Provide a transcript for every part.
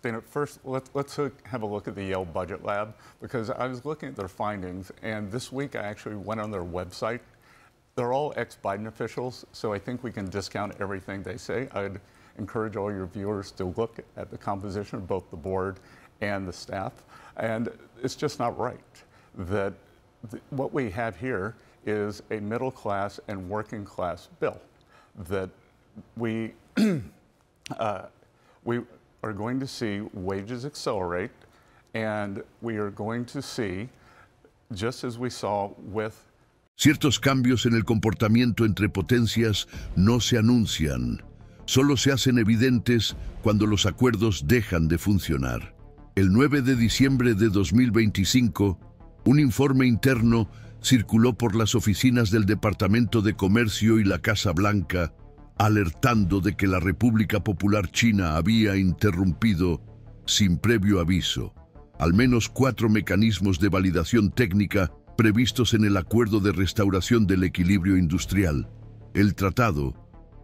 Dana, first, let's have a look at the Yale Budget Lab, because I was looking at their findings, and this week I actually went on their website. They're all ex-Biden officials, so I think we can discount everything they say. I'd encourage all your viewers to look at the composition of both the board and the staff, and it's just not right that what we have here is a middle class and working class bill that we are going to see wages accelerate, and we are going to see, just as we saw with Ciertos cambios en el comportamiento entre potencias no se anuncian, solo se hacen evidentes cuando los acuerdos dejan de funcionar. El 9 de diciembre de 2025, un informe interno circuló por las oficinas del Departamento de Comercio y la Casa Blanca, alertando de que la República Popular China había interrumpido, sin previo aviso, al menos 4 mecanismos de validación técnica previstos en el Acuerdo de Restauración del Equilibrio Industrial. El tratado,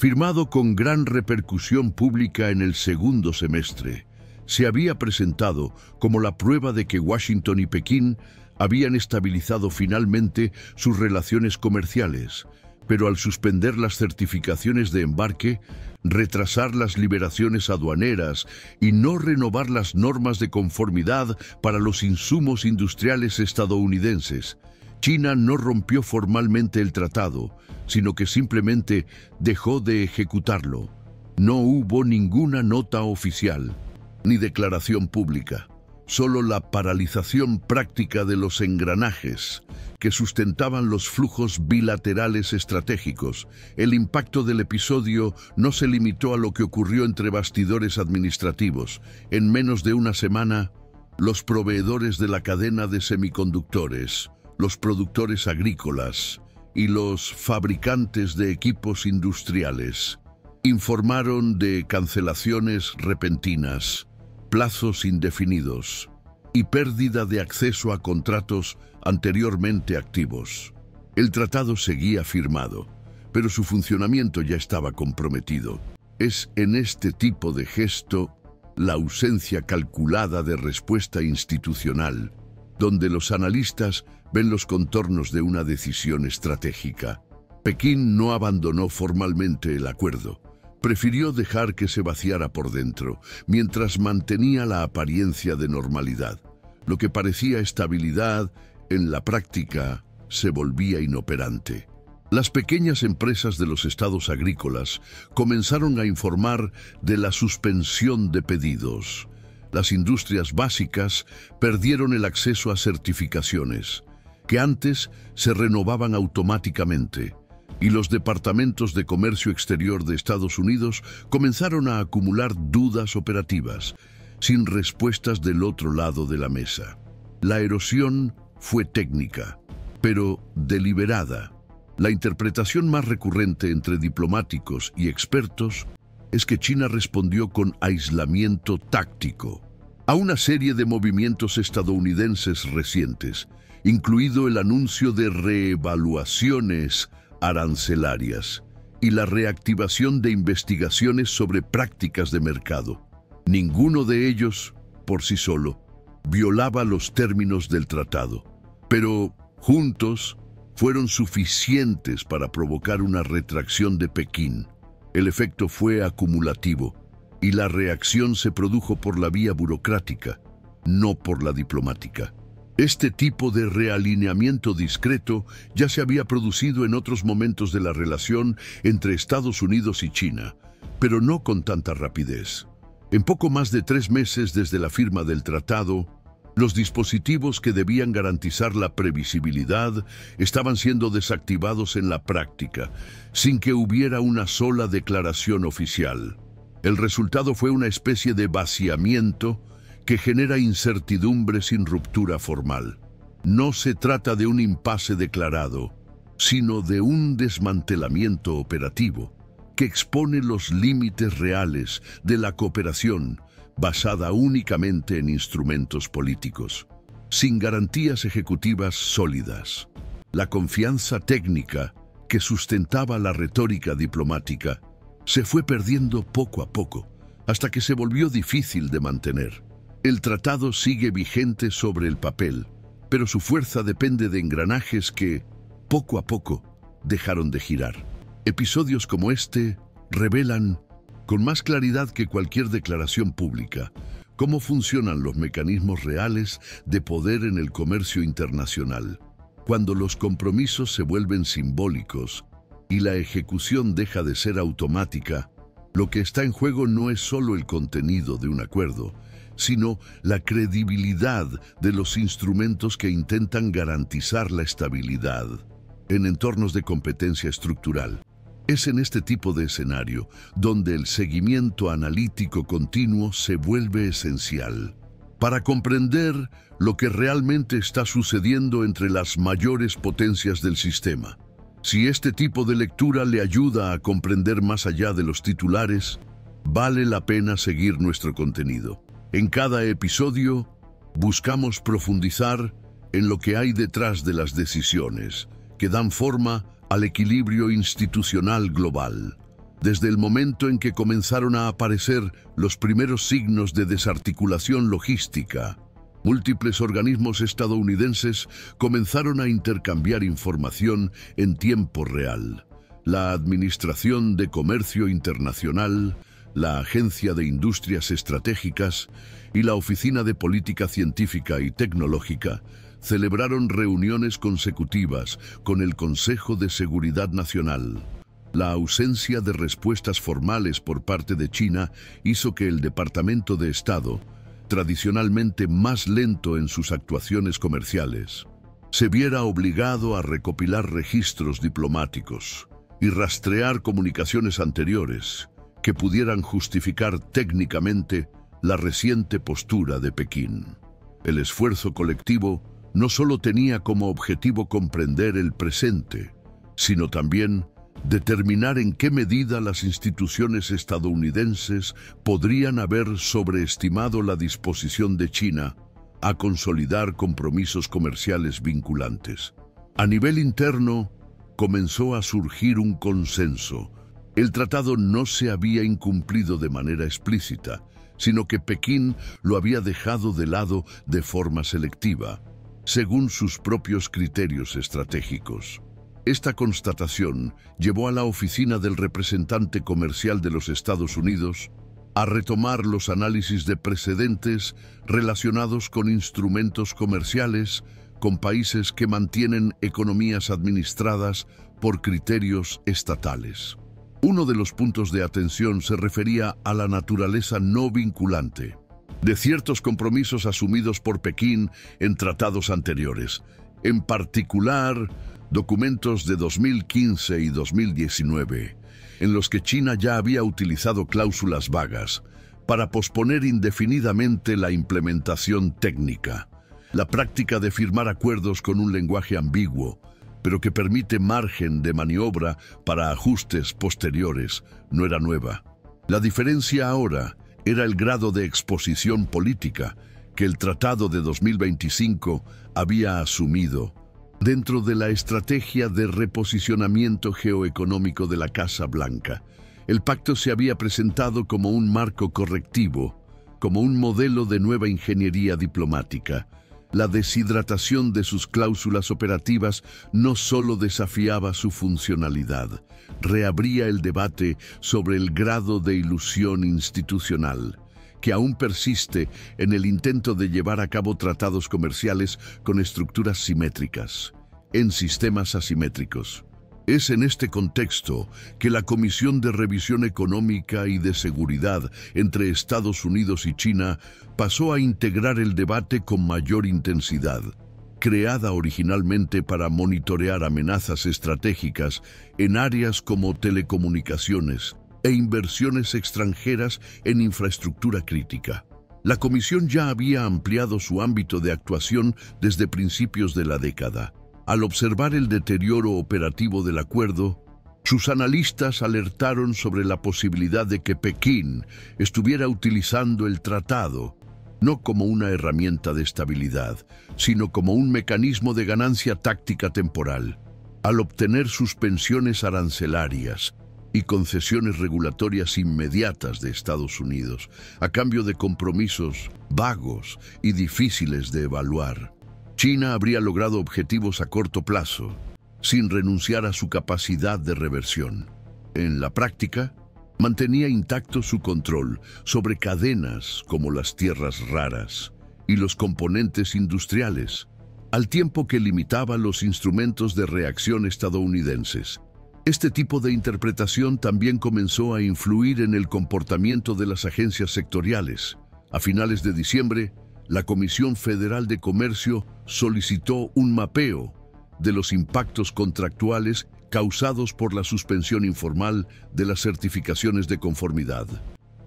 firmado con gran repercusión pública en el segundo semestre, se había presentado como la prueba de que Washington y Pekín habían estabilizado finalmente sus relaciones comerciales, pero al suspender las certificaciones de embarque, retrasar las liberaciones aduaneras y no renovar las normas de conformidad para los insumos industriales estadounidenses, China no rompió formalmente el tratado, sino que simplemente dejó de ejecutarlo. No hubo ninguna nota oficial, ni declaración pública, solo la paralización práctica de los engranajes que sustentaban los flujos bilaterales estratégicos. El impacto del episodio no se limitó a lo que ocurrió entre bastidores administrativos. En menos de una semana, los proveedores de la cadena de semiconductores, los productores agrícolas y los fabricantes de equipos industriales informaron de cancelaciones repentinas, plazos indefinidos y pérdida de acceso a contratos anteriormente activos. El tratado seguía firmado, pero su funcionamiento ya estaba comprometido. Es en este tipo de gesto, la ausencia calculada de respuesta institucional, donde los analistas ven los contornos de una decisión estratégica. Pekín no abandonó formalmente el acuerdo. Prefirió dejar que se vaciara por dentro, mientras mantenía la apariencia de normalidad. Lo que parecía estabilidad, en la práctica, se volvía inoperante. Las pequeñas empresas de los estados agrícolas comenzaron a informar de la suspensión de pedidos. Las industrias básicas perdieron el acceso a certificaciones, que antes se renovaban automáticamente, y los departamentos de comercio exterior de Estados Unidos comenzaron a acumular dudas operativas, sin respuestas del otro lado de la mesa. La erosión fue técnica, pero deliberada. La interpretación más recurrente entre diplomáticos y expertos es que China respondió con aislamiento táctico a una serie de movimientos estadounidenses recientes, incluido el anuncio de reevaluaciones arancelarias y la reactivación de investigaciones sobre prácticas de mercado. Ninguno de ellos, por sí solo, violaba los términos del tratado, pero juntos fueron suficientes para provocar una retracción de Pekín. El efecto fue acumulativo y la reacción se produjo por la vía burocrática, no por la diplomática. Este tipo de realineamiento discreto ya se había producido en otros momentos de la relación entre Estados Unidos y China, pero no con tanta rapidez. En poco más de 3 meses desde la firma del tratado, los dispositivos que debían garantizar la previsibilidad estaban siendo desactivados en la práctica, sin que hubiera una sola declaración oficial. El resultado fue una especie de vaciamiento que genera incertidumbre sin ruptura formal. No se trata de un impasse declarado, sino de un desmantelamiento operativo que expone los límites reales de la cooperación basada únicamente en instrumentos políticos, sin garantías ejecutivas sólidas. La confianza técnica que sustentaba la retórica diplomática se fue perdiendo poco a poco, hasta que se volvió difícil de mantener. El tratado sigue vigente sobre el papel, pero su fuerza depende de engranajes que, poco a poco, dejaron de girar. Episodios como este revelan, con más claridad que cualquier declaración pública, cómo funcionan los mecanismos reales de poder en el comercio internacional. Cuando los compromisos se vuelven simbólicos y la ejecución deja de ser automática, lo que está en juego no es solo el contenido de un acuerdo, sino la credibilidad de los instrumentos que intentan garantizar la estabilidad en entornos de competencia estructural. Es en este tipo de escenario donde el seguimiento analítico continuo se vuelve esencial para comprender lo que realmente está sucediendo entre las mayores potencias del sistema. Si este tipo de lectura le ayuda a comprender más allá de los titulares, vale la pena seguir nuestro contenido. En cada episodio, buscamos profundizar en lo que hay detrás de las decisiones que dan forma al equilibrio institucional global. Desde el momento en que comenzaron a aparecer los primeros signos de desarticulación logística, múltiples organismos estadounidenses comenzaron a intercambiar información en tiempo real. La Administración de Comercio Internacional, la Agencia de Industrias Estratégicas y la Oficina de Política Científica y Tecnológica celebraron reuniones consecutivas con el Consejo de Seguridad Nacional. La ausencia de respuestas formales por parte de China hizo que el Departamento de Estado, tradicionalmente más lento en sus actuaciones comerciales, se viera obligado a recopilar registros diplomáticos y rastrear comunicaciones anteriores que pudieran justificar técnicamente la reciente postura de Pekín. El esfuerzo colectivo no solo tenía como objetivo comprender el presente, sino también determinar en qué medida las instituciones estadounidenses podrían haber sobreestimado la disposición de China a consolidar compromisos comerciales vinculantes. A nivel interno, comenzó a surgir un consenso. El tratado no se había incumplido de manera explícita, sino que Pekín lo había dejado de lado de forma selectiva, según sus propios criterios estratégicos. Esta constatación llevó a la oficina del representante comercial de los Estados Unidos a retomar los análisis de precedentes relacionados con instrumentos comerciales con países que mantienen economías administradas por criterios estatales. Uno de los puntos de atención se refería a la naturaleza no vinculante de ciertos compromisos asumidos por Pekín en tratados anteriores, en particular documentos de 2015 y 2019, en los que China ya había utilizado cláusulas vagas para posponer indefinidamente la implementación técnica. La práctica de firmar acuerdos con un lenguaje ambiguo, pero que permite margen de maniobra para ajustes posteriores, no era nueva. La diferencia ahora era el grado de exposición política que el Tratado de 2025 había asumido dentro de la estrategia de reposicionamiento geoeconómico de la Casa Blanca. El pacto se había presentado como un marco correctivo, como un modelo de nueva ingeniería diplomática. La deshidratación de sus cláusulas operativas no solo desafiaba su funcionalidad, reabría el debate sobre el grado de ilusión institucional, que aún persiste en el intento de llevar a cabo tratados comerciales con estructuras simétricas, en sistemas asimétricos. Es en este contexto que la Comisión de Revisión Económica y de Seguridad entre Estados Unidos y China pasó a integrar el debate con mayor intensidad. Creada originalmente para monitorear amenazas estratégicas en áreas como telecomunicaciones e inversiones extranjeras en infraestructura crítica, la Comisión ya había ampliado su ámbito de actuación desde principios de la década. Al observar el deterioro operativo del acuerdo, sus analistas alertaron sobre la posibilidad de que Pekín estuviera utilizando el tratado no como una herramienta de estabilidad, sino como un mecanismo de ganancia táctica temporal. Al obtener suspensiones arancelarias y concesiones regulatorias inmediatas de Estados Unidos, a cambio de compromisos vagos y difíciles de evaluar. China habría logrado objetivos a corto plazo, sin renunciar a su capacidad de reversión. En la práctica, mantenía intacto su control sobre cadenas como las tierras raras y los componentes industriales, al tiempo que limitaba los instrumentos de reacción estadounidenses. Este tipo de interpretación también comenzó a influir en el comportamiento de las agencias sectoriales. A finales de diciembre, la Comisión Federal de Comercio solicitó un mapeo de los impactos contractuales causados por la suspensión informal de las certificaciones de conformidad.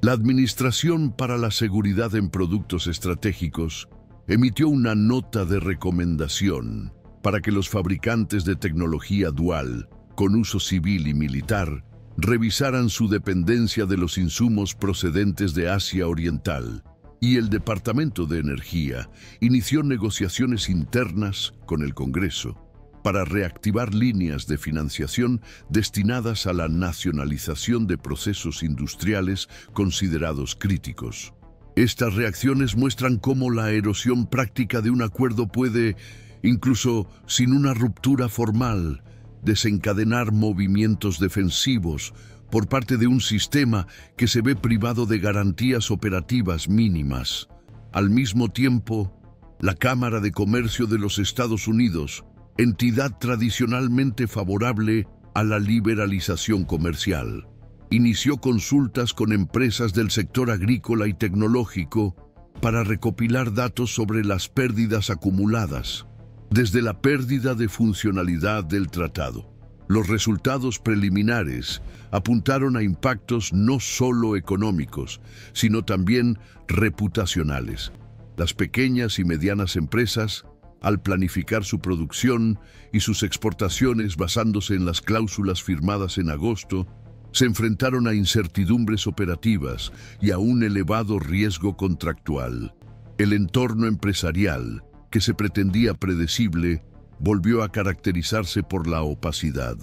La Administración para la Seguridad en Productos Estratégicos emitió una nota de recomendación para que los fabricantes de tecnología dual, con uso civil y militar, revisaran su dependencia de los insumos procedentes de Asia Oriental, y el Departamento de Energía inició negociaciones internas con el Congreso para reactivar líneas de financiación destinadas a la nacionalización de procesos industriales considerados críticos. Estas reacciones muestran cómo la erosión práctica de un acuerdo puede, incluso sin una ruptura formal, desencadenar movimientos defensivos por parte de un sistema que se ve privado de garantías operativas mínimas. Al mismo tiempo, la Cámara de Comercio de los Estados Unidos, entidad tradicionalmente favorable a la liberalización comercial, inició consultas con empresas del sector agrícola y tecnológico para recopilar datos sobre las pérdidas acumuladas desde la pérdida de funcionalidad del tratado. Los resultados preliminares apuntaron a impactos no solo económicos, sino también reputacionales. Las pequeñas y medianas empresas, al planificar su producción y sus exportaciones basándose en las cláusulas firmadas en agosto, se enfrentaron a incertidumbres operativas y a un elevado riesgo contractual. El entorno empresarial, que se pretendía predecible, volvió a caracterizarse por la opacidad.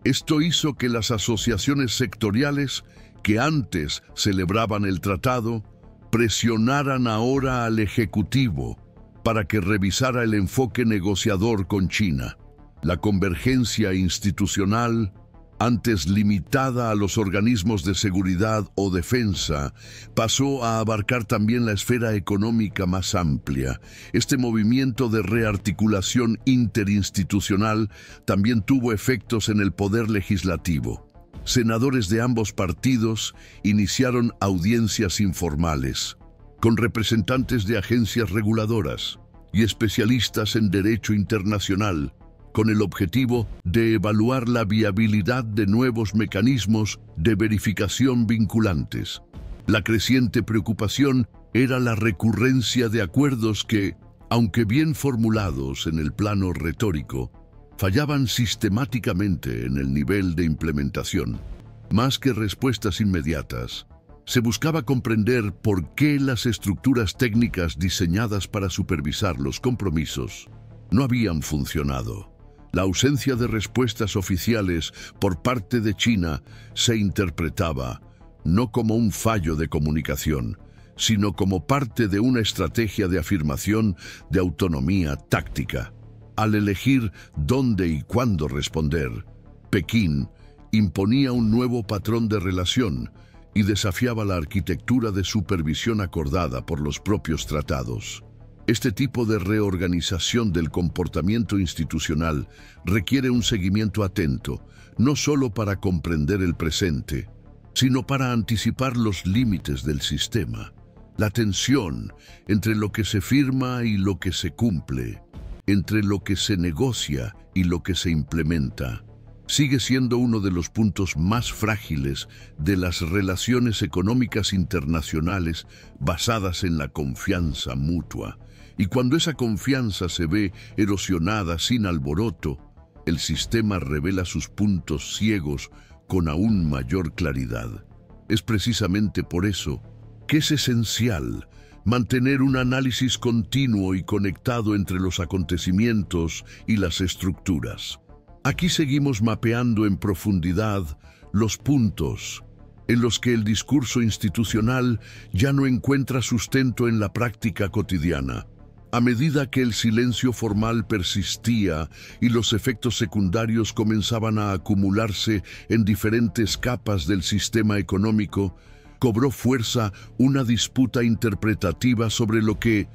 Esto hizo que las asociaciones sectoriales, que antes celebraban el tratado, presionaran ahora al Ejecutivo para que revisara el enfoque negociador con China. La convergencia institucional, antes limitada a los organismos de seguridad o defensa, pasó a abarcar también la esfera económica más amplia. Este movimiento de rearticulación interinstitucional también tuvo efectos en el poder legislativo. Senadores de ambos partidos iniciaron audiencias informales con representantes de agencias reguladoras y especialistas en derecho internacional, con el objetivo de evaluar la viabilidad de nuevos mecanismos de verificación vinculantes. La creciente preocupación era la recurrencia de acuerdos que, aunque bien formulados en el plano retórico, fallaban sistemáticamente en el nivel de implementación. Más que respuestas inmediatas, se buscaba comprender por qué las estructuras técnicas diseñadas para supervisar los compromisos no habían funcionado. La ausencia de respuestas oficiales por parte de China se interpretaba no como un fallo de comunicación, sino como parte de una estrategia de afirmación de autonomía táctica. Al elegir dónde y cuándo responder, Pekín imponía un nuevo patrón de relación y desafiaba la arquitectura de supervisión acordada por los propios tratados. Este tipo de reorganización del comportamiento institucional requiere un seguimiento atento, no solo para comprender el presente, sino para anticipar los límites del sistema. La tensión entre lo que se firma y lo que se cumple, entre lo que se negocia y lo que se implementa, sigue siendo uno de los puntos más frágiles de las relaciones económicas internacionales basadas en la confianza mutua. Y cuando esa confianza se ve erosionada sin alboroto, el sistema revela sus puntos ciegos con aún mayor claridad. Es precisamente por eso que es esencial mantener un análisis continuo y conectado entre los acontecimientos y las estructuras. Aquí seguimos mapeando en profundidad los puntos en los que el discurso institucional ya no encuentra sustento en la práctica cotidiana. A medida que el silencio formal persistía y los efectos secundarios comenzaban a acumularse en diferentes capas del sistema económico, cobró fuerza una disputa interpretativa sobre lo que,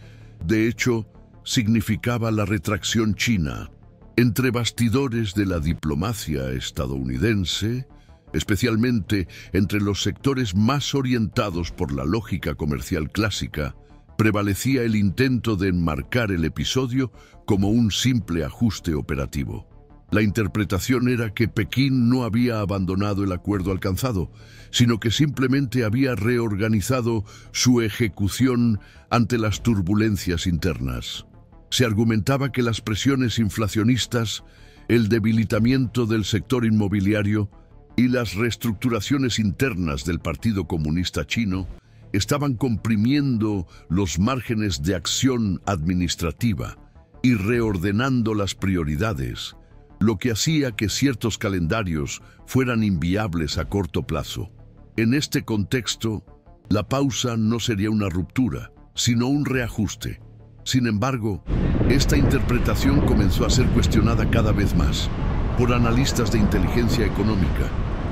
de hecho, significaba la retracción china. Entre bastidores de la diplomacia estadounidense, especialmente entre los sectores más orientados por la lógica comercial clásica, prevalecía el intento de enmarcar el episodio como un simple ajuste operativo. La interpretación era que Pekín no había abandonado el acuerdo alcanzado, sino que simplemente había reorganizado su ejecución ante las turbulencias internas. Se argumentaba que las presiones inflacionistas, el debilitamiento del sector inmobiliario y las reestructuraciones internas del Partido Comunista Chino estaban comprimiendo los márgenes de acción administrativa y reordenando las prioridades, lo que hacía que ciertos calendarios fueran inviables a corto plazo. En este contexto, la pausa no sería una ruptura, sino un reajuste. Sin embargo, esta interpretación comenzó a ser cuestionada cada vez más por analistas de inteligencia económica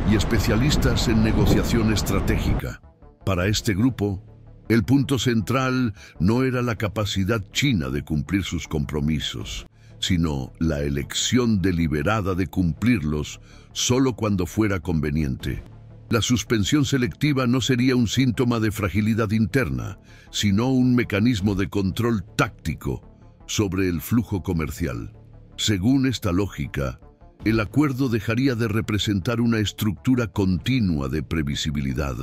y especialistas en negociación estratégica. Para este grupo, el punto central no era la capacidad china de cumplir sus compromisos, sino la elección deliberada de cumplirlos solo cuando fuera conveniente. La suspensión selectiva no sería un síntoma de fragilidad interna, sino un mecanismo de control táctico sobre el flujo comercial. Según esta lógica, el acuerdo dejaría de representar una estructura continua de previsibilidad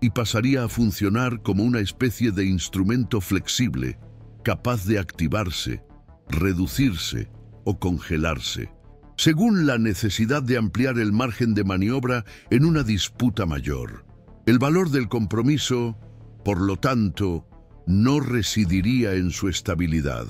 y pasaría a funcionar como una especie de instrumento flexible, capaz de activarse, reducirse o congelarse, según la necesidad de ampliar el margen de maniobra en una disputa mayor. El valor del compromiso, por lo tanto, no residiría en su estabilidad,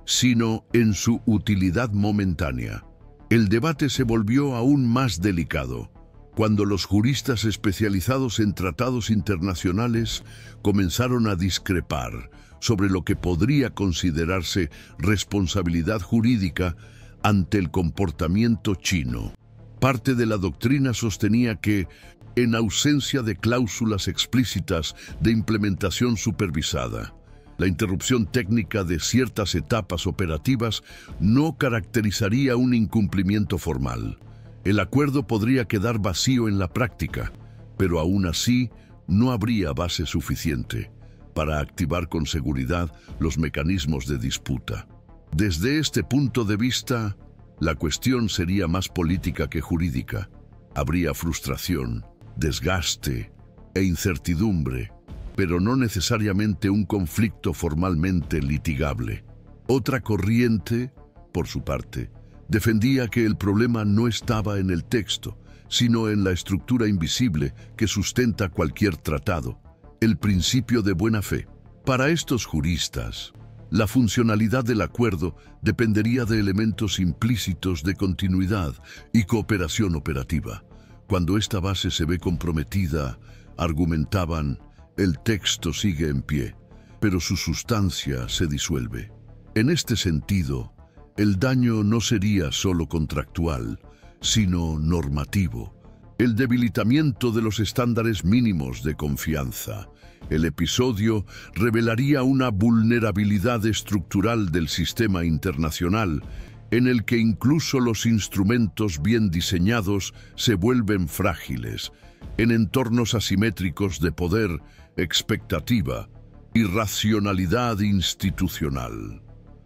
sino en su utilidad momentánea. El debate se volvió aún más delicado cuando los juristas especializados en tratados internacionales comenzaron a discrepar sobre lo que podría considerarse responsabilidad jurídica ante el comportamiento chino. Parte de la doctrina sostenía que, en ausencia de cláusulas explícitas de implementación supervisada, la interrupción técnica de ciertas etapas operativas no caracterizaría un incumplimiento formal. El acuerdo podría quedar vacío en la práctica, pero aún así no habría base suficiente para activar con seguridad los mecanismos de disputa. Desde este punto de vista, la cuestión sería más política que jurídica. Habría frustración, desgaste e incertidumbre, pero no necesariamente un conflicto formalmente litigable. Otra corriente, por su parte, defendía que el problema no estaba en el texto, sino en la estructura invisible que sustenta cualquier tratado, el principio de buena fe. Para estos juristas, la funcionalidad del acuerdo dependería de elementos implícitos de continuidad y cooperación operativa. Cuando esta base se ve comprometida, argumentaban, el texto sigue en pie, pero su sustancia se disuelve. En este sentido, el daño no sería solo contractual, sino normativo. El debilitamiento de los estándares mínimos de confianza. El episodio revelaría una vulnerabilidad estructural del sistema internacional, en el que incluso los instrumentos bien diseñados se vuelven frágiles, en entornos asimétricos de poder, expectativa y racionalidad institucional.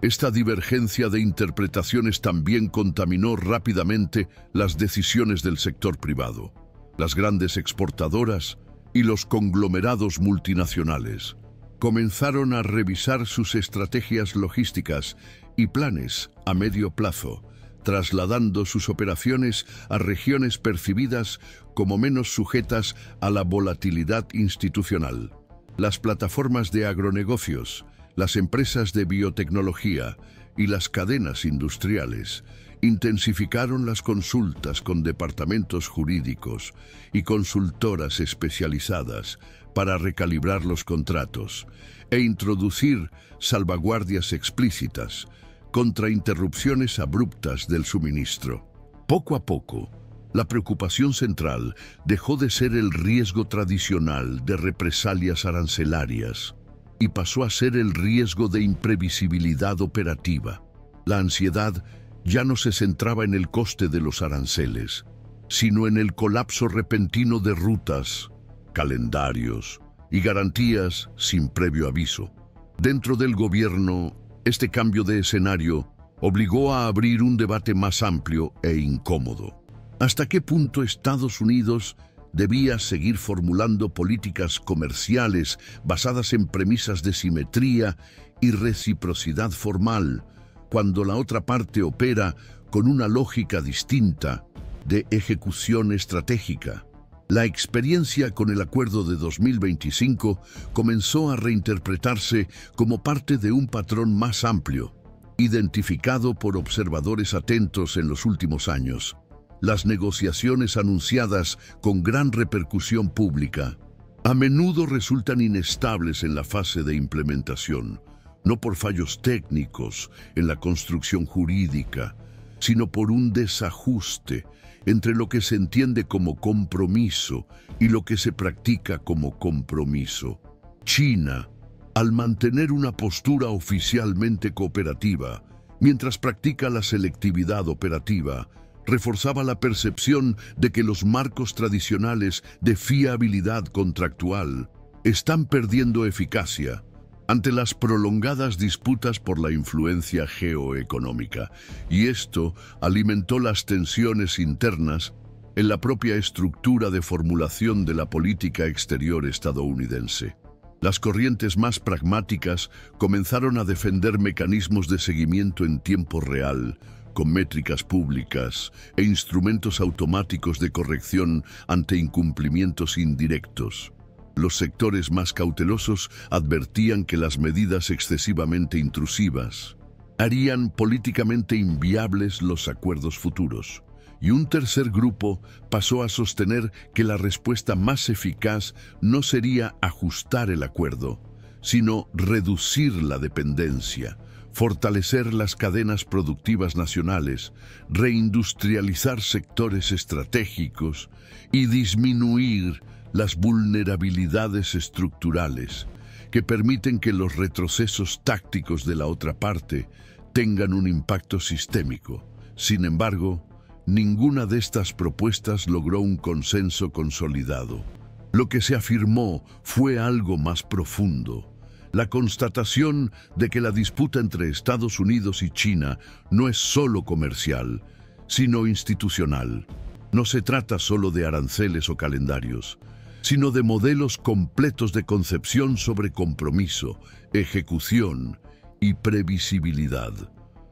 Esta divergencia de interpretaciones también contaminó rápidamente las decisiones del sector privado. Las grandes exportadoras y los conglomerados multinacionales comenzaron a revisar sus estrategias logísticas y planes a medio plazo, trasladando sus operaciones a regiones percibidas como menos sujetas a la volatilidad institucional. Las plataformas de agronegocios, las empresas de biotecnología y las cadenas industriales intensificaron las consultas con departamentos jurídicos y consultoras especializadas para recalibrar los contratos e introducir salvaguardias explícitas contra interrupciones abruptas del suministro. Poco a poco, la preocupación central dejó de ser el riesgo tradicional de represalias arancelarias y pasó a ser el riesgo de imprevisibilidad operativa. La ansiedad ya no se centraba en el coste de los aranceles, sino en el colapso repentino de rutas, calendarios y garantías sin previo aviso. Dentro del gobierno, este cambio de escenario obligó a abrir un debate más amplio e incómodo. ¿Hasta qué punto Estados Unidos debía seguir formulando políticas comerciales basadas en premisas de simetría y reciprocidad formal, cuando la otra parte opera con una lógica distinta de ejecución estratégica? La experiencia con el acuerdo de 2025 comenzó a reinterpretarse como parte de un patrón más amplio, identificado por observadores atentos en los últimos años. Las negociaciones anunciadas con gran repercusión pública a menudo resultan inestables en la fase de implementación, no por fallos técnicos en la construcción jurídica, sino por un desajuste entre lo que se entiende como compromiso y lo que se practica como compromiso. China, al mantener una postura oficialmente cooperativa, mientras practica la selectividad operativa, reforzaba la percepción de que los marcos tradicionales de fiabilidad contractual están perdiendo eficacia ante las prolongadas disputas por la influencia geoeconómica, y esto alimentó las tensiones internas en la propia estructura de formulación de la política exterior estadounidense. Las corrientes más pragmáticas comenzaron a defender mecanismos de seguimiento en tiempo real, con métricas públicas e instrumentos automáticos de corrección ante incumplimientos indirectos. Los sectores más cautelosos advertían que las medidas excesivamente intrusivas harían políticamente inviables los acuerdos futuros. Y un tercer grupo pasó a sostener que la respuesta más eficaz no sería ajustar el acuerdo, sino reducir la dependencia, fortalecer las cadenas productivas nacionales, reindustrializar sectores estratégicos y disminuir las vulnerabilidades estructurales que permiten que los retrocesos tácticos de la otra parte tengan un impacto sistémico. Sin embargo, ninguna de estas propuestas logró un consenso consolidado. Lo que se afirmó fue algo más profundo: la constatación de que la disputa entre Estados Unidos y China no es solo comercial, sino institucional. No se trata solo de aranceles o calendarios, sino de modelos completos de concepción sobre compromiso, ejecución y previsibilidad.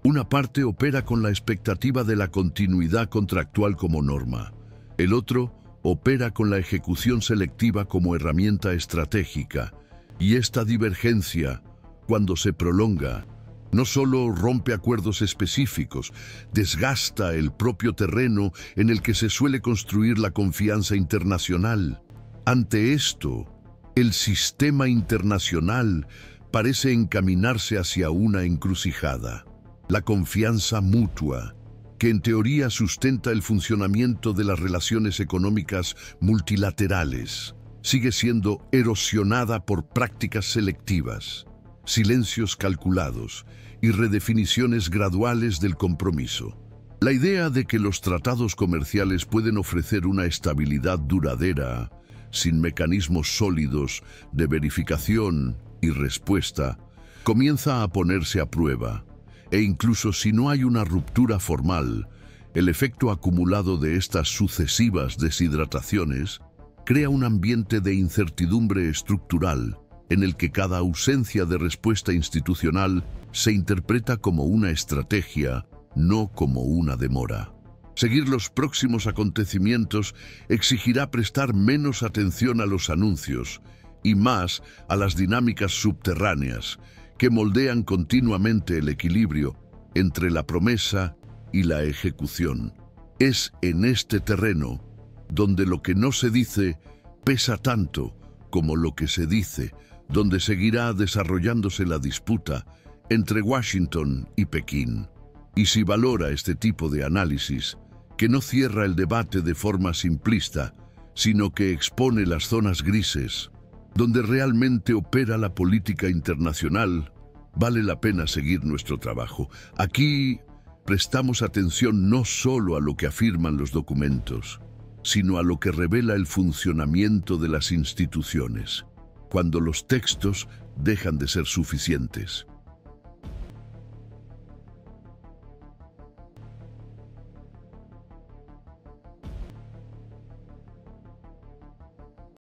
Una parte opera con la expectativa de la continuidad contractual como norma. El otro opera con la ejecución selectiva como herramienta estratégica. Y esta divergencia, cuando se prolonga, no solo rompe acuerdos específicos, desgasta el propio terreno en el que se suele construir la confianza internacional. Ante esto, el sistema internacional parece encaminarse hacia una encrucijada: la confianza mutua, que en teoría sustenta el funcionamiento de las relaciones económicas multilaterales, sigue siendo erosionada por prácticas selectivas, silencios calculados y redefiniciones graduales del compromiso. La idea de que los tratados comerciales pueden ofrecer una estabilidad duradera, sin mecanismos sólidos de verificación y respuesta, comienza a ponerse a prueba, e incluso si no hay una ruptura formal, el efecto acumulado de estas sucesivas deshidrataciones crea un ambiente de incertidumbre estructural en el que cada ausencia de respuesta institucional se interpreta como una estrategia, no como una demora. Seguir los próximos acontecimientos exigirá prestar menos atención a los anuncios y más a las dinámicas subterráneas que moldean continuamente el equilibrio entre la promesa y la ejecución. Es en este terreno donde lo que no se dice pesa tanto como lo que se dice, donde seguirá desarrollándose la disputa entre Washington y Pekín. Y si valora este tipo de análisis, que no cierra el debate de forma simplista, sino que expone las zonas grises, donde realmente opera la política internacional, vale la pena seguir nuestro trabajo. Aquí prestamos atención no solo a lo que afirman los documentos, sino a lo que revela el funcionamiento de las instituciones, cuando los textos dejan de ser suficientes.